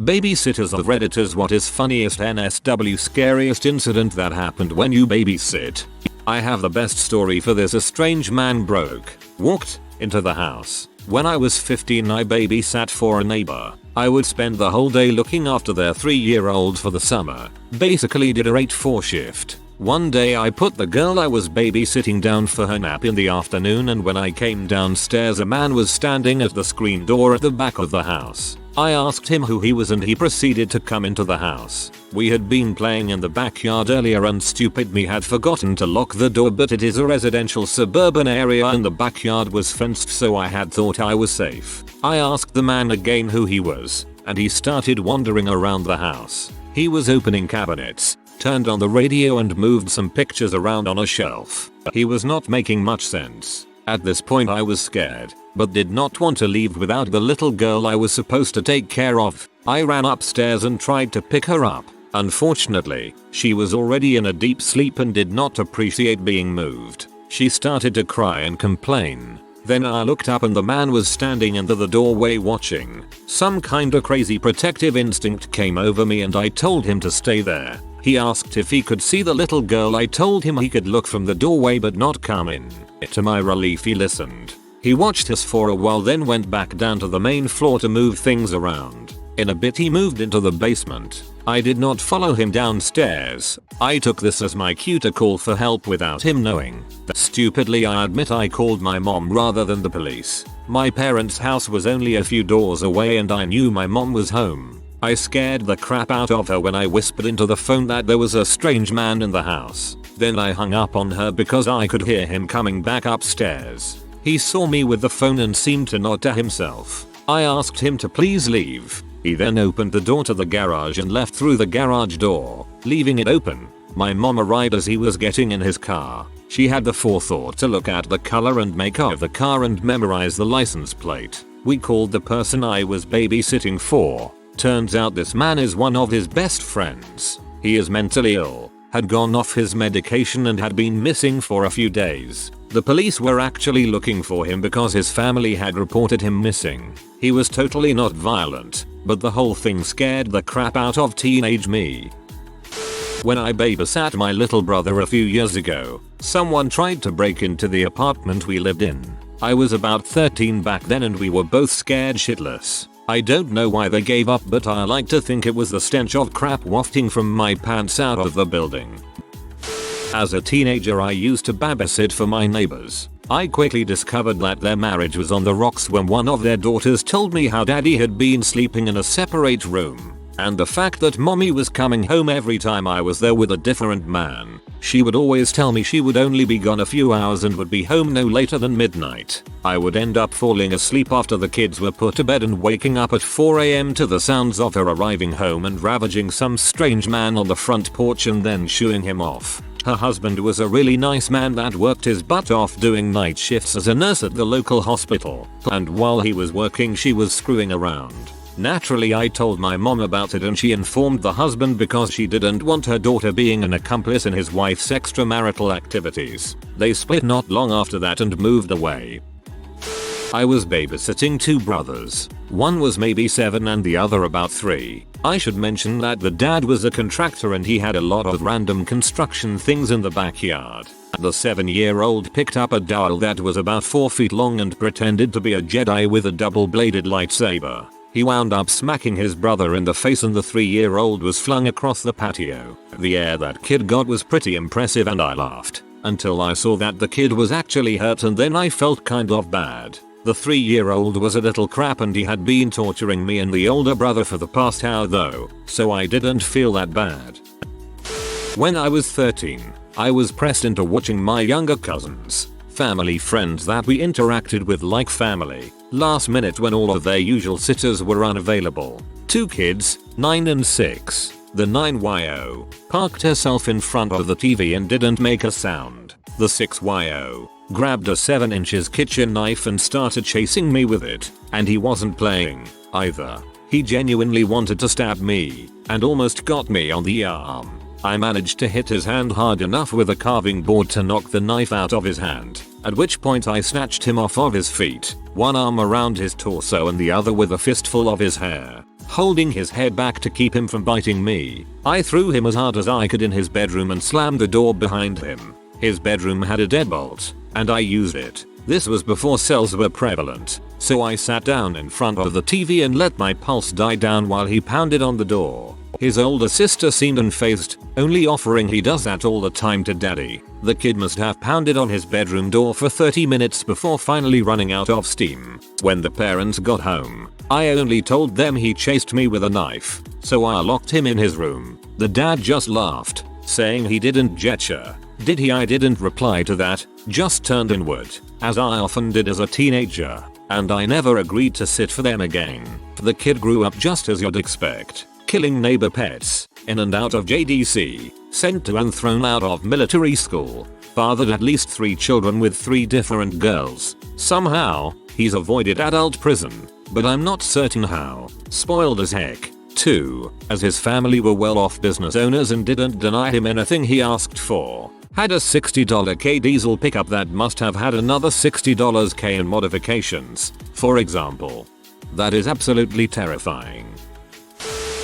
Babysitters of redditors, what is funniest NSW scariest incident that happened when you babysit? I have the best story for this. A strange man walked into the house. When I was 15, I babysat for a neighbor. I would spend the whole day looking after their 3-year-old for the summer. Basically did a 8-4 shift. One day I put the girl I was babysitting down for her nap in the afternoon, and when I came downstairs a man was standing at the screen door at the back of the house. I asked him who he was and he proceeded to come into the house. We had been playing in the backyard earlier and stupid me had forgotten to lock the door, but it is a residential suburban area and the backyard was fenced, so I had thought I was safe. I asked the man again who he was, and he started wandering around the house. He was opening cabinets, turned on the radio and moved some pictures around on a shelf. He was not making much sense. At this point I was scared, but did not want to leave without the little girl I was supposed to take care of. I ran upstairs and tried to pick her up. Unfortunately, she was already in a deep sleep and did not appreciate being moved. She started to cry and complain. Then I looked up and the man was standing in the doorway watching. Some kinda crazy protective instinct came over me and I told him to stay there. He asked if he could see the little girl. I told him he could look from the doorway but not come in. To my relief, he listened. He watched us for a while, then went back down to the main floor to move things around. In a bit he moved into the basement. I did not follow him downstairs. I took this as my cue to call for help without him knowing. Stupidly, I admit I called my mom rather than the police. My parents' house was only a few doors away and I knew my mom was home. I scared the crap out of her when I whispered into the phone that there was a strange man in the house. Then I hung up on her because I could hear him coming back upstairs. He saw me with the phone and seemed to nod to himself. I asked him to please leave. He then opened the door to the garage and left through the garage door, leaving it open. My mom arrived as he was getting in his car. She had the forethought to look at the color and make of the car and memorize the license plate. We called the person I was babysitting for. Turns out this man is one of his best friends. He is mentally ill, had gone off his medication and had been missing for a few days. The police were actually looking for him because his family had reported him missing. He was totally not violent, but the whole thing scared the crap out of teenage me. When I babysat my little brother a few years ago, someone tried to break into the apartment we lived in. I was about 13 back then and we were both scared shitless. I don't know why they gave up, but I like to think it was the stench of crap wafting from my pants out of the building. As a teenager I used to babysit for my neighbors. I quickly discovered that their marriage was on the rocks when one of their daughters told me how daddy had been sleeping in a separate room. And the fact that mommy was coming home every time I was there with a different man. She would always tell me she would only be gone a few hours and would be home no later than midnight. I would end up falling asleep after the kids were put to bed and waking up at 4 AM to the sounds of her arriving home and ravaging some strange man on the front porch and then shooing him off. Her husband was a really nice man that worked his butt off doing night shifts as a nurse at the local hospital, and while he was working she was screwing around. Naturally, I told my mom about it and she informed the husband because she didn't want her daughter being an accomplice in his wife's extramarital activities. They split not long after that and moved away. I was babysitting 2 brothers. One was maybe 7 and the other about 3. I should mention that the dad was a contractor and he had a lot of random construction things in the backyard. The 7-year-old picked up a dowel that was about 4 feet long and pretended to be a Jedi with a double-bladed lightsaber. He wound up smacking his brother in the face and the 3-year-old was flung across the patio. The air that kid got was pretty impressive and I laughed. Until I saw that the kid was actually hurt and then I felt kind of bad. The 3-year-old was a little crap and he had been torturing me and the older brother for the past hour though, so I didn't feel that bad. When I was 13, I was pressed into watching my younger cousins, family friends that we interacted with like family, last minute when all of their usual sitters were unavailable. 2 kids, 9 and 6. The 9-YO parked herself in front of the TV and didn't make a sound. The 6-YO grabbed a 7-inch kitchen knife and started chasing me with it, and he wasn't playing either. He genuinely wanted to stab me and almost got me on the arm. I managed to hit his hand hard enough with a carving board to knock the knife out of his hand, at which point I snatched him off of his feet, one arm around his torso and the other with a fistful of his hair. holding his head back to keep him from biting me. I threw him as hard as I could in his bedroom and slammed the door behind him. His bedroom had a deadbolt, and I used it. This was before cells were prevalent, so I sat down in front of the TV and let my pulse die down while he pounded on the door. His older sister seemed unfazed, only offering he does that all the time to daddy. The kid must have pounded on his bedroom door for 30 minutes before finally running out of steam. When the parents got home, I only told them he chased me with a knife, so I locked him in his room. The dad just laughed, saying he didn't getcha. Did he? I didn't reply to that, just turned inward, as I often did as a teenager, and I never agreed to sit for them again. The kid grew up just as you'd expect, killing neighbor pets, in and out of JDC, sent to and thrown out of military school, fathered at least 3 children with 3 different girls. Somehow, he's avoided adult prison, but I'm not certain how. Spoiled as heck, too, as his family were well-off business owners and didn't deny him anything he asked for. Had a $60 K diesel pickup that must have had another $60 K in modifications, for example. That is absolutely terrifying.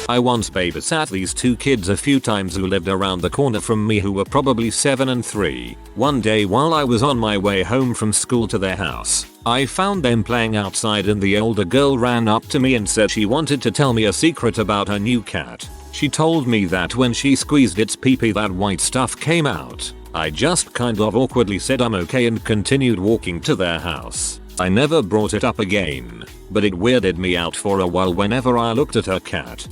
I once babysat these 2 kids a few times who lived around the corner from me who were probably 7 and 3. One day while I was on my way home from school to their house, I found them playing outside and the older girl ran up to me and said she wanted to tell me a secret about her new cat. She told me that when she squeezed its pee-pee that white stuff came out. I just kind of awkwardly said I'm okay and continued walking to their house. I never brought it up again, but it weirded me out for a while whenever I looked at her cat.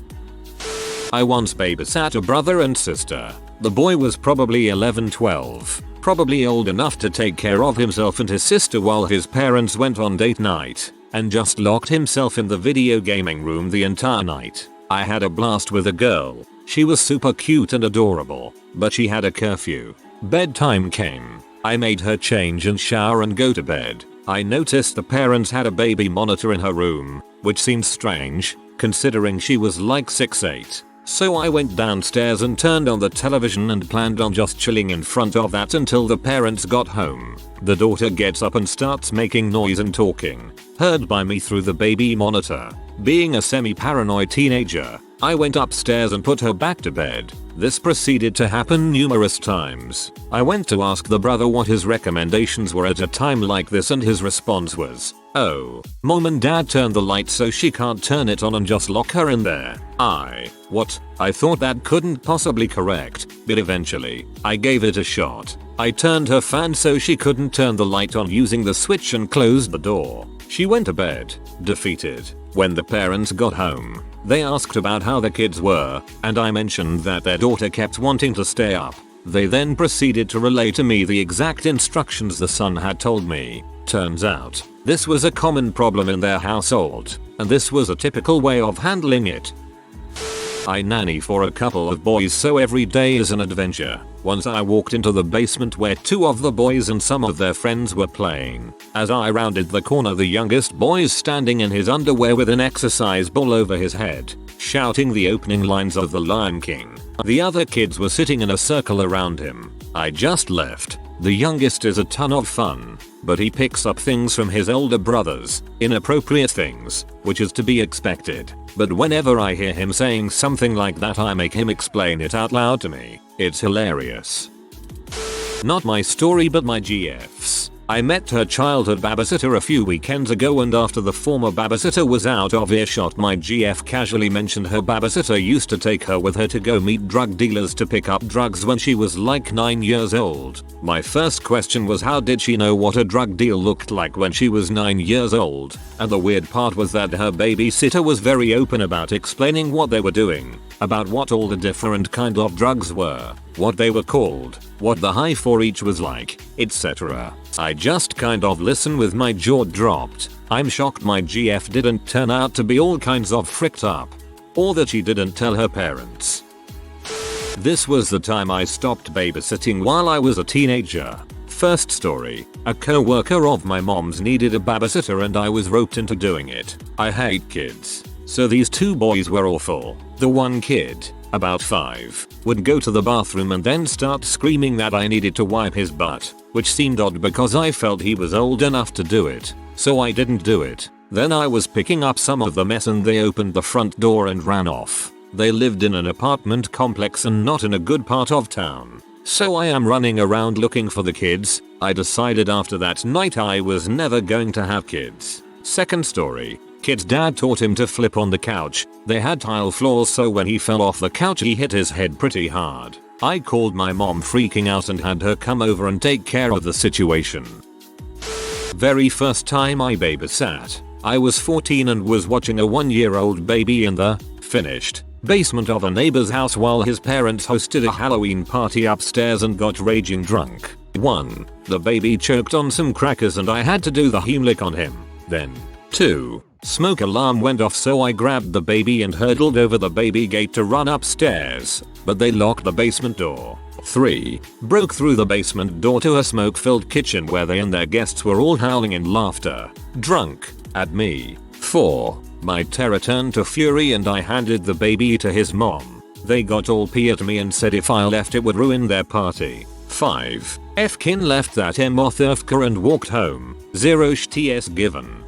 I once babysat a brother and sister. The boy was probably 11-12, probably old enough to take care of himself and his sister while his parents went on date night, and just locked himself in the video gaming room the entire night. I had a blast with a girl. She was super cute and adorable, but she had a curfew. Bedtime came. I made her change and shower and go to bed. I noticed the parents had a baby monitor in her room, which seemed strange, considering she was like 6'8". So I went downstairs and turned on the television and planned on just chilling in front of that until the parents got home. The daughter gets up and starts making noise and talking, heard by me through the baby monitor. Being a semi-paranoid teenager, I went upstairs and put her back to bed. This proceeded to happen numerous times. I went to ask the brother what his recommendations were at a time like this and his response was, "Oh, mom and dad turned the light so she can't turn it on and just lock her in there." What? I thought that couldn't possibly correct, but eventually, I gave it a shot. I turned her fan so she couldn't turn the light on using the switch and closed the door. She went to bed, defeated. When the parents got home, they asked about how the kids were, and I mentioned that their daughter kept wanting to stay up. They then proceeded to relay to me the exact instructions the son had told me. Turns out, this was a common problem in their household, and this was a typical way of handling it. I nanny for a couple of boys, so every day is an adventure. Once I walked into the basement where 2 of the boys and some of their friends were playing. As I rounded the corner, the youngest boy is standing in his underwear with an exercise ball over his head, shouting the opening lines of The Lion King. The other kids were sitting in a circle around him. I just left. The youngest is a ton of fun, but he picks up things from his older brothers, inappropriate things, which is to be expected. But whenever I hear him saying something like that, I make him explain it out loud to me. It's hilarious. Not my story but my GF's. I met her childhood babysitter a few weekends ago, and after the former babysitter was out of earshot, my GF casually mentioned her babysitter used to take her with her to go meet drug dealers to pick up drugs when she was like 9 years old. My first question was, how did she know what a drug deal looked like when she was 9 years old? And the weird part was that her babysitter was very open about explaining what they were doing, about what all the different kind of drugs were, what they were called, what the high for each was like, etc. I just kind of listened with my jaw dropped. I'm shocked my GF didn't turn out to be all kinds of fricked up, or that she didn't tell her parents. This was the time I stopped babysitting while I was a teenager. First story, a co-worker of my mom's needed a babysitter and I was roped into doing it. I hate kids, so these 2 boys were awful. The one kid, about 5, would go to the bathroom and then start screaming that I needed to wipe his butt, which seemed odd because I felt he was old enough to do it, so I didn't do it. Then I was picking up some of the mess and they opened the front door and ran off. They lived in an apartment complex and not in a good part of town. So I am running around looking for the kids. I decided after that night I was never going to have kids. Second story. Kid's dad taught him to flip on the couch. They had tile floors, so when he fell off the couch he hit his head pretty hard. I called my mom freaking out and had her come over and take care of the situation. Very first time I babysat. I was 14 and was watching a 1-year-old baby in the finished basement of a neighbor's house while his parents hosted a Halloween party upstairs and got raging drunk. 1. The baby choked on some crackers and I had to do the Heimlich on him. Then 2. Smoke alarm went off, so I grabbed the baby and hurdled over the baby gate to run upstairs, but they locked the basement door. 3. Broke through the basement door to a smoke-filled kitchen where they and their guests were all howling in laughter, drunk, at me. 4. My terror turned to fury and I handed the baby to his mom. They got all pee at me and said if I left it would ruin their party. 5. Fkin left that Mothurfka and walked home. 0 shts given.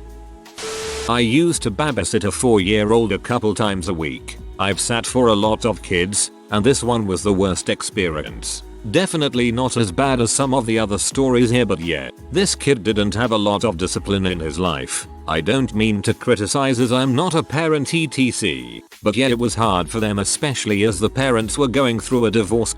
I used to babysit a 4-year-old a couple times a week. I've sat for a lot of kids, and this one was the worst experience. Definitely not as bad as some of the other stories here, but yeah, this kid didn't have a lot of discipline in his life. I don't mean to criticize as I'm not a parent etc, but yeah, it was hard for them, especially as the parents were going through a divorce.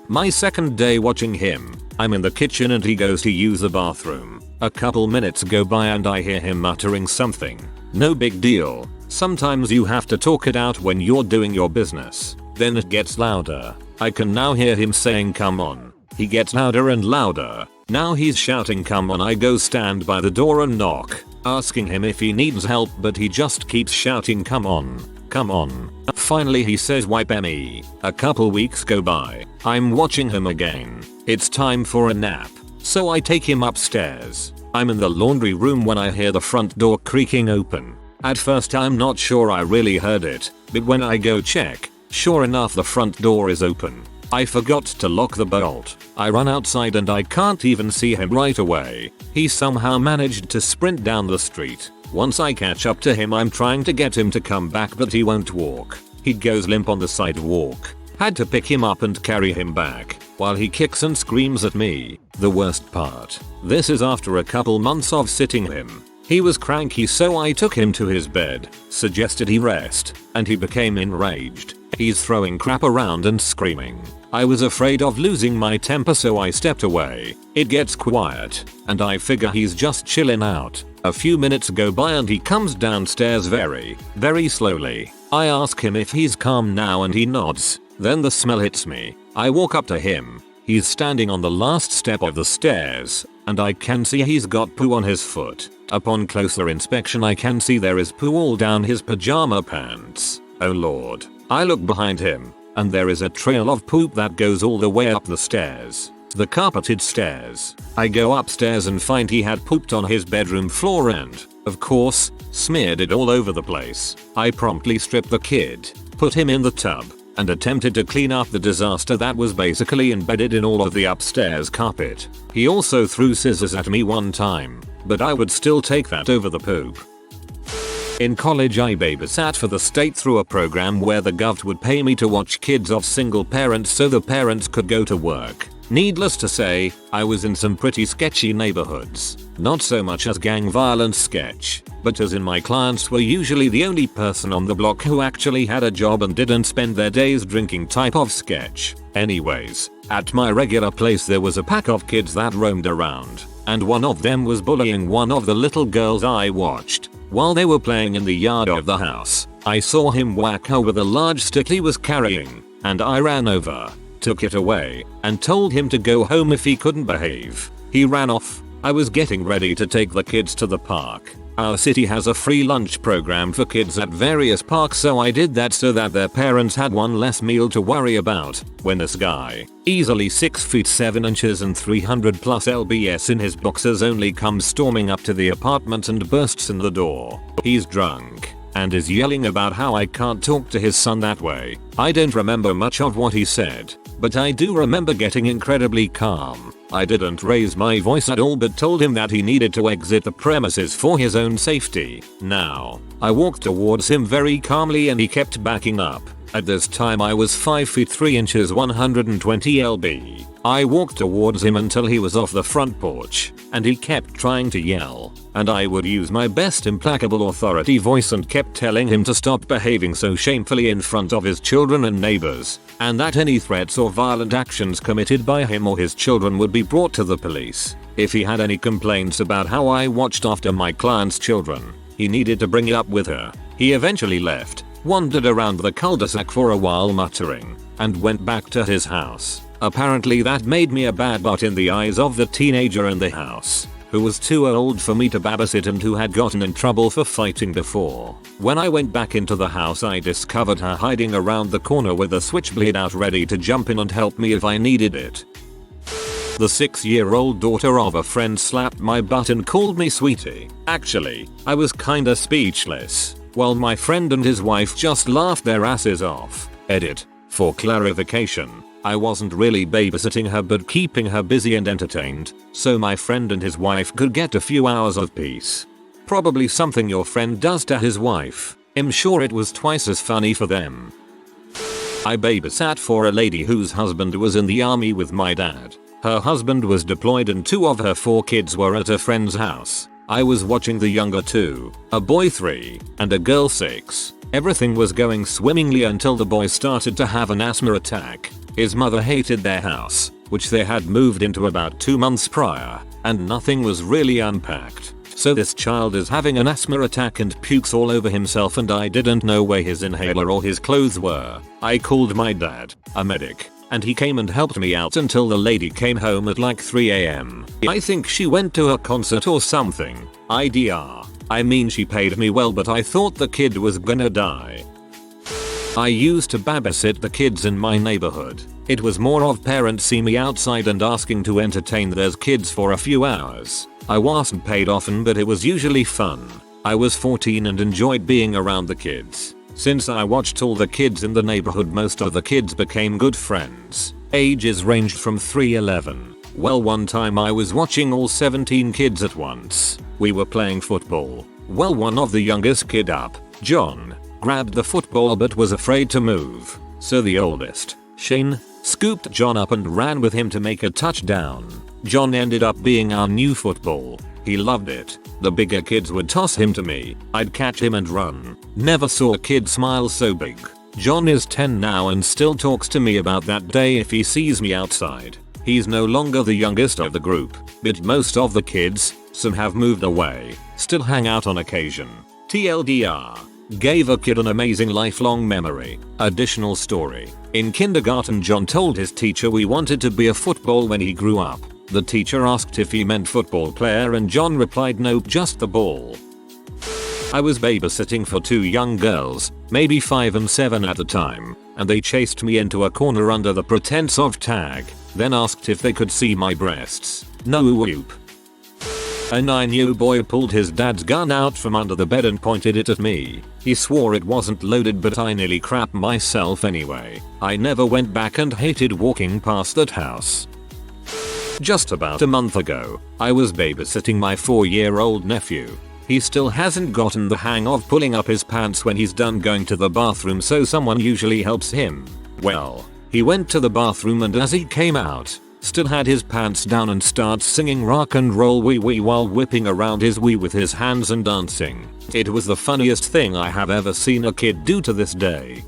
My second day watching him, I'm in the kitchen and he goes to use the bathroom. A couple minutes go by and I hear him muttering something. No big deal. Sometimes you have to talk it out when you're doing your business. Then it gets louder. I can now hear him saying come on. He gets louder and louder. Now he's shouting come on. I go stand by the door and knock, asking him if he needs help, but he just keeps shouting come on, come on. Finally he says wipe me. A couple weeks go by. I'm watching him again. It's time for a nap. So I take him upstairs. I'm in the laundry room when I hear the front door creaking open. At first I'm not sure I really heard it, but when I go check, sure enough the front door is open. I forgot to lock the bolt. I run outside and I can't even see him right away. He somehow managed to sprint down the street. Once I catch up to him I'm trying to get him to come back, but he won't walk. He goes limp on the sidewalk. Had to pick him up and carry him back, while he kicks and screams at me. The worst part. This is after a couple months of sitting him. He was cranky, so I took him to his bed, suggested he rest, and he became enraged. He's throwing crap around and screaming. I was afraid of losing my temper, so I stepped away. It gets quiet, and I figure he's just chilling out. A few minutes go by and he comes downstairs very slowly. I ask him if he's calm now and he nods. Then the smell hits me. I walk up to him. He's standing on the last step of the stairs, and I can see he's got poo on his foot. Upon closer inspection I can see there is poo all down his pajama pants. Oh lord. I look behind him, and there is a trail of poop that goes all the way up the stairs. The carpeted stairs. I go upstairs and find he had pooped on his bedroom floor and, of course, smeared it all over the place. I promptly stripped the kid, put him in the tub, and attempted to clean up the disaster that was basically embedded in all of the upstairs carpet. He also threw scissors at me one time, but I would still take that over the poop. In college I babysat for the state through a program where the gov would pay me to watch kids of single parents so the parents could go to work. Needless to say, I was in some pretty sketchy neighborhoods. Not so much as gang violence sketch, but as in my clients were usually the only person on the block who actually had a job and didn't spend their days drinking type of sketch. Anyways, at my regular place there was a pack of kids that roamed around, and one of them was bullying one of the little girls I watched. While they were playing in the yard of the house, I saw him whack her with a large stick he was carrying, and I ran over, took it away, and told him to go home if he couldn't behave. He ran off. I was getting ready to take the kids to the park. Our city has a free lunch program for kids at various parks, so I did that so that their parents had one less meal to worry about, when this guy, easily 6 feet 7 inches and 300 plus lbs in his boxers only comes storming up to the apartment and bursts in the door. He's drunk, and is yelling about how I can't talk to his son that way. I don't remember much of what he said, but I do remember getting incredibly calm. I didn't raise my voice at all but told him that he needed to exit the premises for his own safety. Now, I walked towards him very calmly and he kept backing up. At this time I was 5 feet 3 inches 120 lb. I walked towards him until he was off the front porch, and he kept trying to yell, and I would use my best implacable authority voice and kept telling him to stop behaving so shamefully in front of his children and neighbors, and that any threats or violent actions committed by him or his children would be brought to the police. If he had any complaints about how I watched after my client's children, he needed to bring it up with her. He eventually left, wandered around the cul-de-sac for a while muttering, and went back to his house. Apparently that made me a bad butt in the eyes of the teenager in the house, who was too old for me to babysit and who had gotten in trouble for fighting before. When I went back into the house I discovered her hiding around the corner with a switchblade out ready to jump in and help me if I needed it. The 6-year-old daughter of a friend slapped my butt and called me sweetie. Actually, I was kinda speechless, while my friend and his wife just laughed their asses off. Edit. For clarification, I wasn't really babysitting her but keeping her busy and entertained, so my friend and his wife could get a few hours of peace. Probably something your friend does to his wife. I'm sure it was twice as funny for them. I babysat for a lady whose husband was in the army with my dad. Her husband was deployed and 2 of her 4 kids were at a friend's house. I was watching the younger 2, a boy 3 and a girl 6. Everything was going swimmingly until the boy started to have an asthma attack. His mother hated their house, which they had moved into about 2 months prior, and nothing was really unpacked. So this child is having an asthma attack and pukes all over himself and I didn't know where his inhaler or his clothes were. I called my dad, a medic, and he came and helped me out until the lady came home at like 3 AM. I think she went to a concert or something. IDR. I mean she paid me well but I thought the kid was gonna die. I used to babysit the kids in my neighborhood. It was more of parents see me outside and asking to entertain their kids for a few hours. I wasn't paid often but it was usually fun. I was 14 and enjoyed being around the kids. Since I watched all the kids in the neighborhood most of the kids became good friends. Ages ranged from 3-11. Well, one time I was watching all 17 kids at once. We were playing football. Well, one of the youngest kid up, John, grabbed the football but was afraid to move. So the oldest, Shane, scooped John up and ran with him to make a touchdown. John ended up being our new football. He loved it. The bigger kids would toss him to me. I'd catch him and run. Never saw a kid smile so big. John is 10 now and still talks to me about that day if he sees me outside. He's no longer the youngest of the group, but most of the kids, some have moved away, still hang out on occasion. TLDR. Gave a kid an amazing lifelong memory. Additional story. In kindergarten John told his teacher we wanted to be a football when he grew up. The teacher asked if he meant football player and John replied nope, just the ball. I was babysitting for 2 young girls, maybe 5 and 7 at the time, and they chased me into a corner under the pretense of tag, then asked if they could see my breasts. No whoop. A 9-year-old boy pulled his dad's gun out from under the bed and pointed it at me. He swore it wasn't loaded but I nearly crapped myself anyway. I never went back and hated walking past that house. Just about a month ago, I was babysitting my 4-year-old nephew. He still hasn't gotten the hang of pulling up his pants when he's done going to the bathroom, so someone usually helps him. Well, he went to the bathroom and as he came out, still had his pants down and starts singing rock and roll wee wee while whipping around his wee with his hands and dancing. It was the funniest thing I have ever seen a kid do to this day.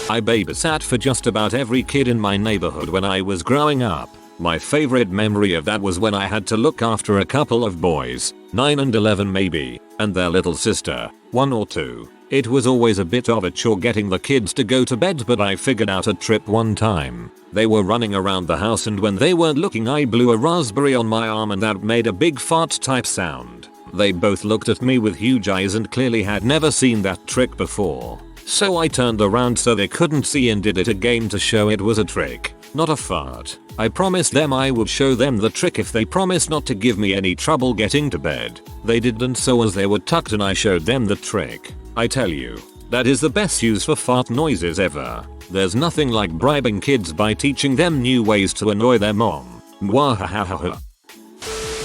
I babysat for just about every kid in my neighborhood when I was growing up. My favorite memory of that was when I had to look after a couple of boys, 9 and 11 maybe, and their little sister, 1 or 2. It was always a bit of a chore getting the kids to go to bed, but I figured out a trip one time. They were running around the house and when they weren't looking I blew a raspberry on my arm and that made a big fart type sound. They both looked at me with huge eyes and clearly had never seen that trick before. So I turned around so they couldn't see and did it again to show it was a trick, not a fart. I promised them I would show them the trick if they promised not to give me any trouble getting to bed. They didn't, so as they were tucked and I showed them the trick. I tell you, That is the best use for fart noises ever. There's nothing like bribing kids by teaching them new ways to annoy their mom. Mwahahaha.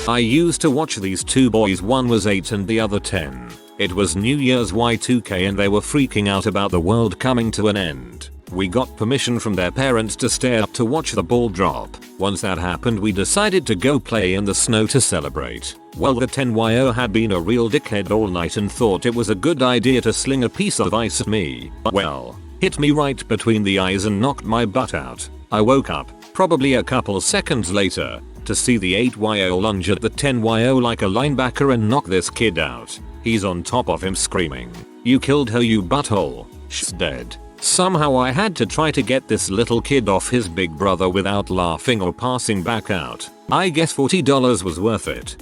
I used to watch these two boys, one was 8 and the other 10. It was New Year's Y2K and they were freaking out about the world coming to an end. We got permission from their parents to stay up to watch the ball drop. Once that happened, we decided to go play in the snow to celebrate. Well, the 10yo had been a real dickhead all night and thought it was a good idea to sling a piece of ice at me. Well, hit me right between the eyes and knocked my butt out. I woke up, probably a couple seconds later, to see the 8yo lunge at the 10yo like a linebacker and knock this kid out. He's on top of him screaming, "You killed her, you butthole." She's dead. Somehow I had to try to get this little kid off his big brother without laughing or passing back out. I guess $40 was worth it.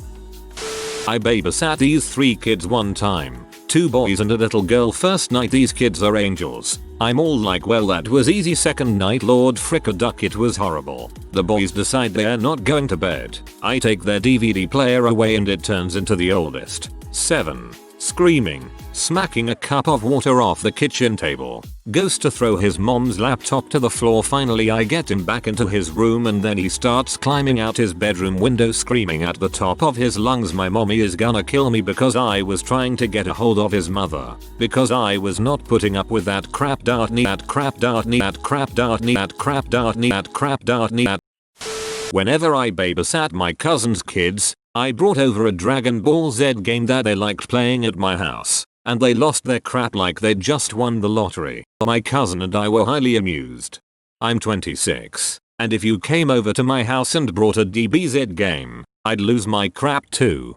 I babysat these 3 kids one time. 2 boys and a little girl. First night, these kids are angels. I'm all like, well, that was easy. Second night, Lord frickaduck, it was horrible. The boys decide they're not going to bed. I take their DVD player away and it turns into the oldest, 7, screaming, smacking a cup of water off the kitchen table, goes to throw his mom's laptop to the floor. Finally I get him back into his room and then he starts climbing out his bedroom window screaming at the top of his lungs, "My mommy is gonna kill me," because I was trying to get a hold of his mother, because I was not putting up with that crap. That crap. That crap. That crap. That crap. That. Whenever I babysat my cousin's kids, I brought over a Dragon Ball Z game that they liked playing at my house, and they lost their crap like they'd just won the lottery. My cousin and I were highly amused. I'm 26, and if you came over to my house and brought a DBZ game, I'd lose my crap too.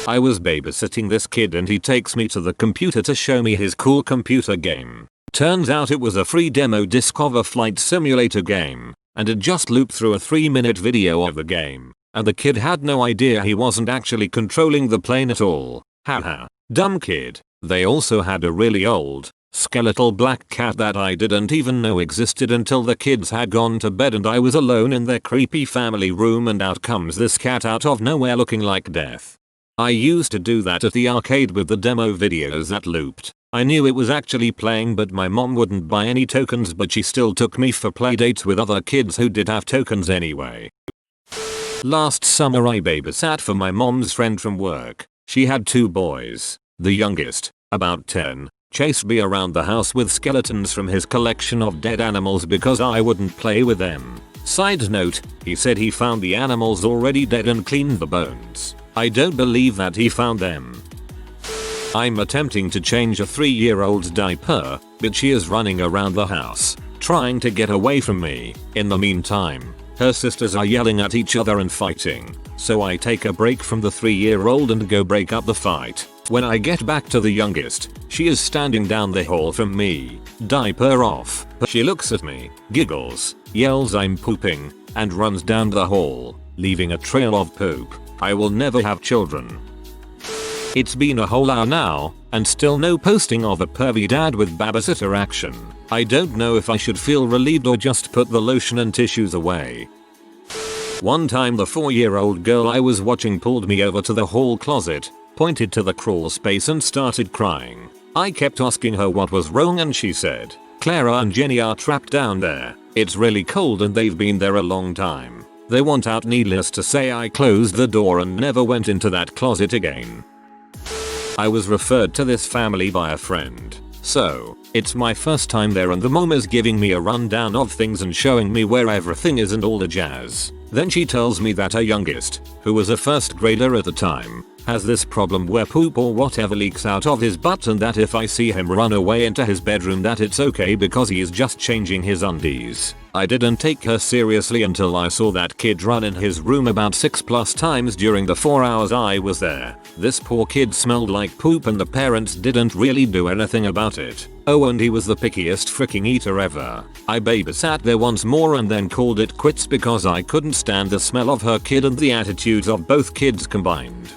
I was babysitting this kid and he takes me to the computer to show me his cool computer game. Turns out it was a free demo disc of a flight simulator game, and it just looped through a 3-minute video of the game, and the kid had no idea he wasn't actually controlling the plane at all. Haha, dumb kid. They also had a really old, skeletal black cat that I didn't even know existed until the kids had gone to bed and I was alone in their creepy family room, and out comes this cat out of nowhere looking like death. I used to do that at the arcade with the demo videos that looped. I knew it was actually playing, but my mom wouldn't buy any tokens, but she still took me for playdates with other kids who did have tokens anyway. Last summer I babysat for my mom's friend from work. She had 2 boys. The youngest, about 10, chased me around the house with skeletons from his collection of dead animals because I wouldn't play with them. Side note, he said he found the animals already dead and cleaned the bones. I don't believe that he found them. I'm attempting to change a 3-year-old's diaper, but she is running around the house, trying to get away from me. In the meantime, her sisters are yelling at each other and fighting, so I take a break from the 3-year-old and go break up the fight. When I get back to the youngest, she is standing down the hall from me, diaper off. She looks at me, giggles, yells I'm pooping, and runs down the hall, leaving a trail of poop. I will never have children. It's been a whole hour now, and still no posting of a pervy dad with babysitter action. I don't know if I should feel relieved or just put the lotion and tissues away. One time the 4-year-old girl I was watching pulled me over to the hall closet, pointed to the crawl space and started crying. I kept asking her what was wrong and she said, "Clara and Jenny are trapped down there. It's really cold and they've been there a long time. They want out." Needless to say, I closed the door and never went into that closet again. I was referred to this family by a friend, so it's my first time there and the mom is giving me a rundown of things and showing me where everything is and all the jazz. Then she tells me that her youngest, who was a first grader at the time, has this problem where poop or whatever leaks out of his butt, and that if I see him run away into his bedroom that it's okay because he is just changing his undies. I didn't take her seriously until I saw that kid run in his room about 6+ times during the 4 hours I was there. This poor kid smelled like poop and the parents didn't really do anything about it. Oh, and he was the pickiest freaking eater ever. I babysat there once more and then called it quits because I couldn't stand the smell of her kid and the attitudes of both kids combined.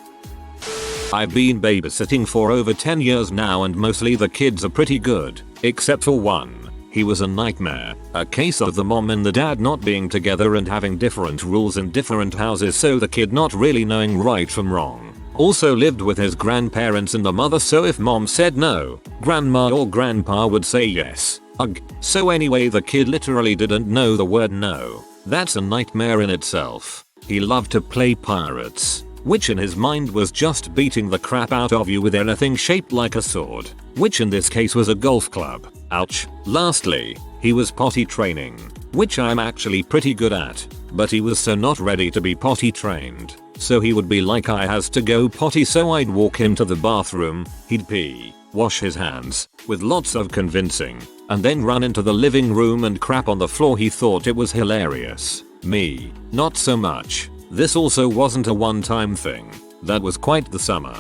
I've been babysitting for over 10 years now and mostly the kids are pretty good, except for one. He was a nightmare, a case of the mom and the dad not being together and having different rules in different houses, so the kid not really knowing right from wrong. Also lived with his grandparents and the mother, so if mom said no, grandma or grandpa would say yes. Ugh. So anyway, the kid literally didn't know the word no. That's a nightmare in itself. He loved to play pirates, which in his mind was just beating the crap out of you with anything shaped like a sword, which in this case was a golf club. Ouch. Lastly, he was potty training, which I'm actually pretty good at, but he was so not ready to be potty trained. So he would be like, I has to go potty, so I'd walk him to the bathroom, he'd pee, wash his hands, with lots of convincing, and then run into the living room and crap on the floor. He thought it was hilarious. Me, not so much. This also wasn't a one-time thing. That was quite the summer.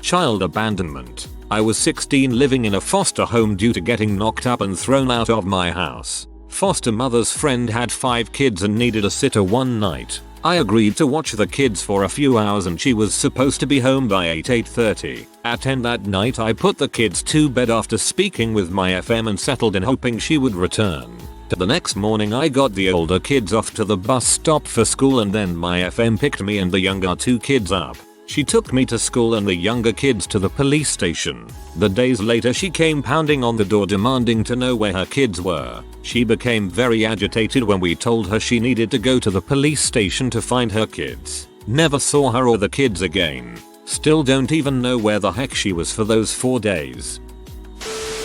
Child abandonment. I was 16, living in a foster home due to getting knocked up and thrown out of my house. Foster mother's friend had 5 kids and needed a sitter one night. I agreed to watch the kids for a few hours and she was supposed to be home by 8:30. At 10 that night I put the kids to bed after speaking with my FM and settled in hoping she would return. The next morning I got the older kids off to the bus stop for school and then my FM picked me and the younger 2 kids up. She took me to school and the younger kids to the police station. The days later she came pounding on the door demanding to know where her kids were. She became very agitated when we told her she needed to go to the police station to find her kids. Never saw her or the kids again. Still don't even know where the heck she was for those 4 days.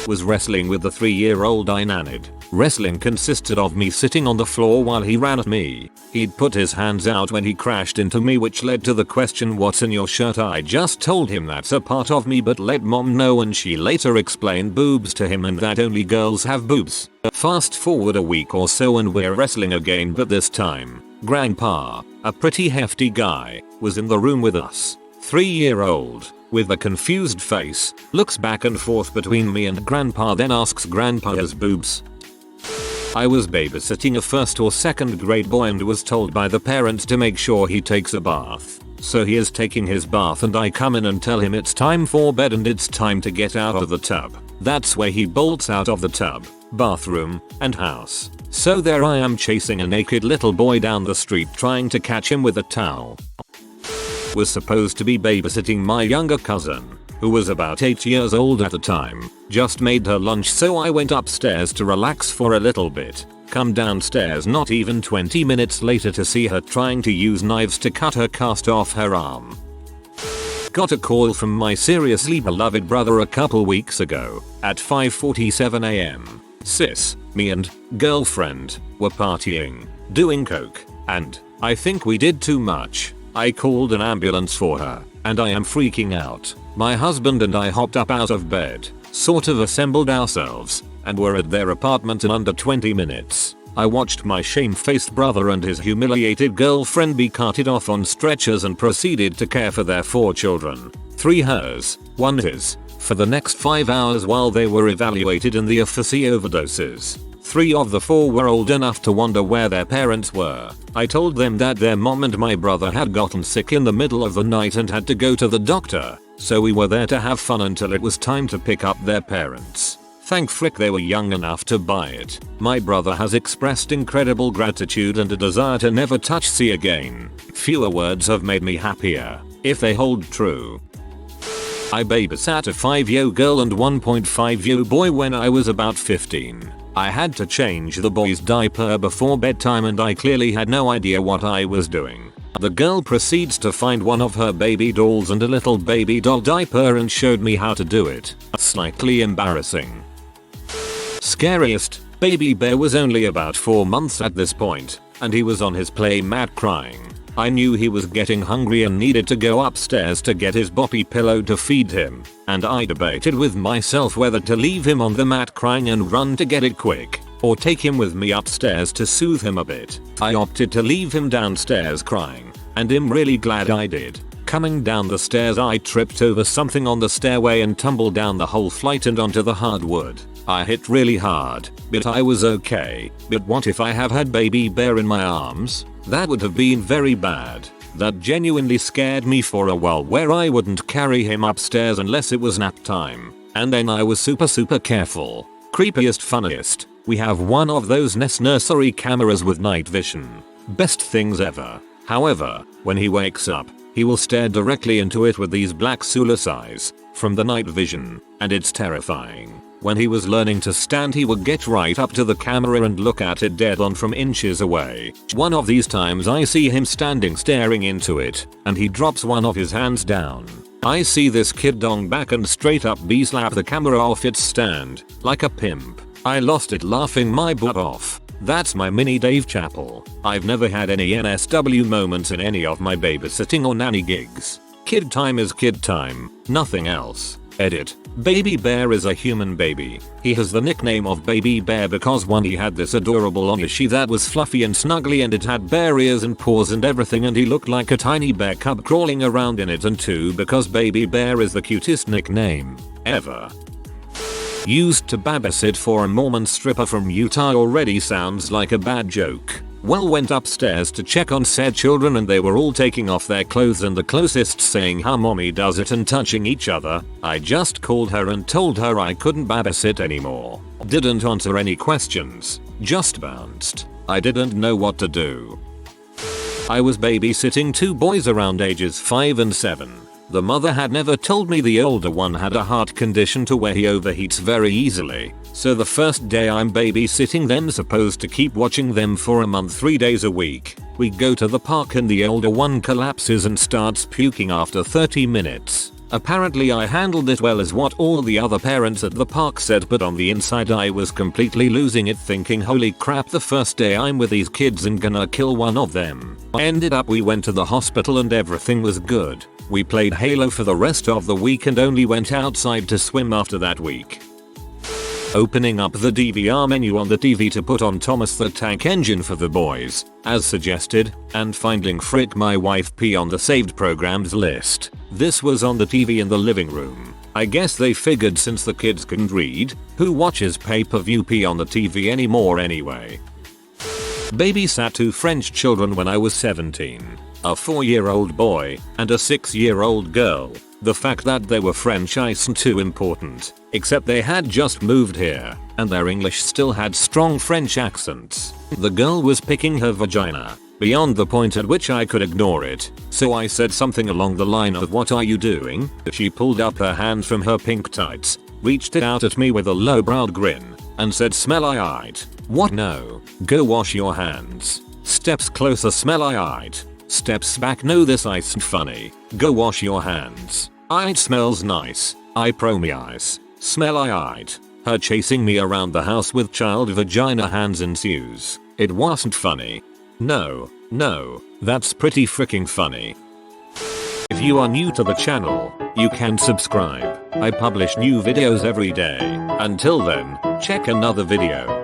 Was wrestling with the 3-year-old I nannied. Wrestling consisted of me sitting on the floor while he ran at me. He'd put his hands out when he crashed into me, which led to the question, what's in your shirt? I just told him that's a part of me but let mom know, and she later explained boobs to him and that only girls have boobs. Fast forward a week or so and we're wrestling again, but this time, grandpa, a pretty hefty guy, was in the room with us. 3-year-old, with a confused face, looks back and forth between me and grandpa, then asks grandpa his boobs. I was babysitting a 1st or 2nd grade boy and was told by the parents to make sure he takes a bath. So he is taking his bath and I come in and tell him it's time for bed and it's time to get out of the tub. That's where he bolts out of the tub, bathroom, and house. So there I am chasing a naked little boy down the street trying to catch him with a towel. Was supposed to be babysitting my younger cousin, who was about 8 years old at the time. Just made her lunch, so I went upstairs to relax for a little bit. Come downstairs not even 20 minutes later to see her trying to use knives to cut her cast off her arm. Got a call from my seriously beloved brother a couple weeks ago at 5:47 am. Sis, me and girlfriend were partying, doing coke, and I think we did too much. I called an ambulance for her, and I am freaking out. My husband and I hopped up out of bed, sort of assembled ourselves, and were at their apartment in under 20 minutes. I watched my shamefaced brother and his humiliated girlfriend be carted off on stretchers and proceeded to care for their 4 children, 3 hers, 1 his, for the next 5 hours while they were evaluated in the for overdoses. 3 of the 4 were old enough to wonder where their parents were. I told them that their mom and my brother had gotten sick in the middle of the night and had to go to the doctor, so we were there to have fun until it was time to pick up their parents. Thank frick they were young enough to buy it. My brother has expressed incredible gratitude and a desire to never touch sea again. Fewer words have made me happier, if they hold true. I babysat a 5-year-old girl and 1.5-year-old boy when I was about 15. I had to change the boy's diaper before bedtime and I clearly had no idea what I was doing. The girl proceeds to find one of her baby dolls and a little baby doll diaper and showed me how to do it. Slightly embarrassing. Scariest, baby bear was only about 4 months at this point, and he was on his play mat crying. I knew he was getting hungry and needed to go upstairs to get his boppy pillow to feed him, and I debated with myself whether to leave him on the mat crying and run to get it quick, or take him with me upstairs to soothe him a bit. I opted to leave him downstairs crying, and I'm really glad I did. Coming down the stairs I tripped over something on the stairway and tumbled down the whole flight and onto the hardwood. I hit really hard, but I was okay. But what if I have had baby bear in my arms? That would have been very bad. That genuinely scared me for a while, where I wouldn't carry him upstairs unless it was nap time. And then I was super careful. Creepiest, funniest. We have one of those Nest nursery cameras with night vision. Best things ever. However, when he wakes up, He will stare directly into it with these black soulless eyes from the night vision, and it's terrifying. When he was learning to stand, he would get right up to the camera and look at it dead on from inches away. One of these times I see him standing staring into it, and he drops one of his hands down. I see this kid dong back and straight up slap the camera off its stand, like a pimp. I lost it laughing my butt off. That's my mini Dave Chappelle. I've never had any NSW moments in any of my babysitting or nanny gigs. Kid time is kid time, nothing else. Edit. Baby Bear is a human baby. He has the nickname of Baby Bear because one, he had this adorable onesie that was fluffy and snuggly and it had bear ears and paws and everything, and he looked like a tiny bear cub crawling around in it, and two, because Baby Bear is the cutest nickname ever. Used to babysit for a Mormon stripper from Utah already sounds like a bad joke. Well, went upstairs to check on said children and they were all taking off their clothes and the closest saying how mommy does it and touching each other. I just called her and told her I couldn't babysit anymore. Didn't answer any questions, just bounced. I didn't know what to do. I was babysitting two boys around ages 5 and 7. The mother had never told me the older one had a heart condition to where he overheats very easily. So the first day I'm babysitting them, supposed to keep watching them for a month 3 days a week. We go to the park and the older one collapses and starts puking after 30 minutes. Apparently I handled it well, as what all the other parents at the park said, but on the inside I was completely losing it, thinking holy crap, the first day I'm with these kids and gonna kill one of them. Ended up we went to the hospital and everything was good. We played Halo for the rest of the week and only went outside to swim after that week. Opening up the DVR menu on the TV to put on Thomas the Tank Engine for the boys, as suggested, and finding Frick My Wife P on the saved programs list. This was on the TV in the living room. I guess they figured since the kids couldn't read, who watches pay-per-view P on the TV anymore anyway. Babysat two French children when I was 17. A 4-year-old boy and a 6-year-old girl. The fact that they were French isn't too important, except they had just moved here, and their English still had strong French accents. The girl was picking her vagina, beyond the point at which I could ignore it, so I said something along the line of "What are you doing?" She pulled up her hand from her pink tights, reached it out at me with a low-browed grin, and said "Smell-I-eyed." What? No. Go wash your hands. Steps closer. Smell-I-eyed. Steps back. No, this isn't funny. Go wash your hands. It smells nice. I promise. Smell-I-eyed. Her chasing me around the house with child vagina hands ensues. It wasn't funny. No, that's pretty freaking funny. If you are new to the channel, you can subscribe. I publish new videos every day. Until then, check another video.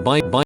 Bye.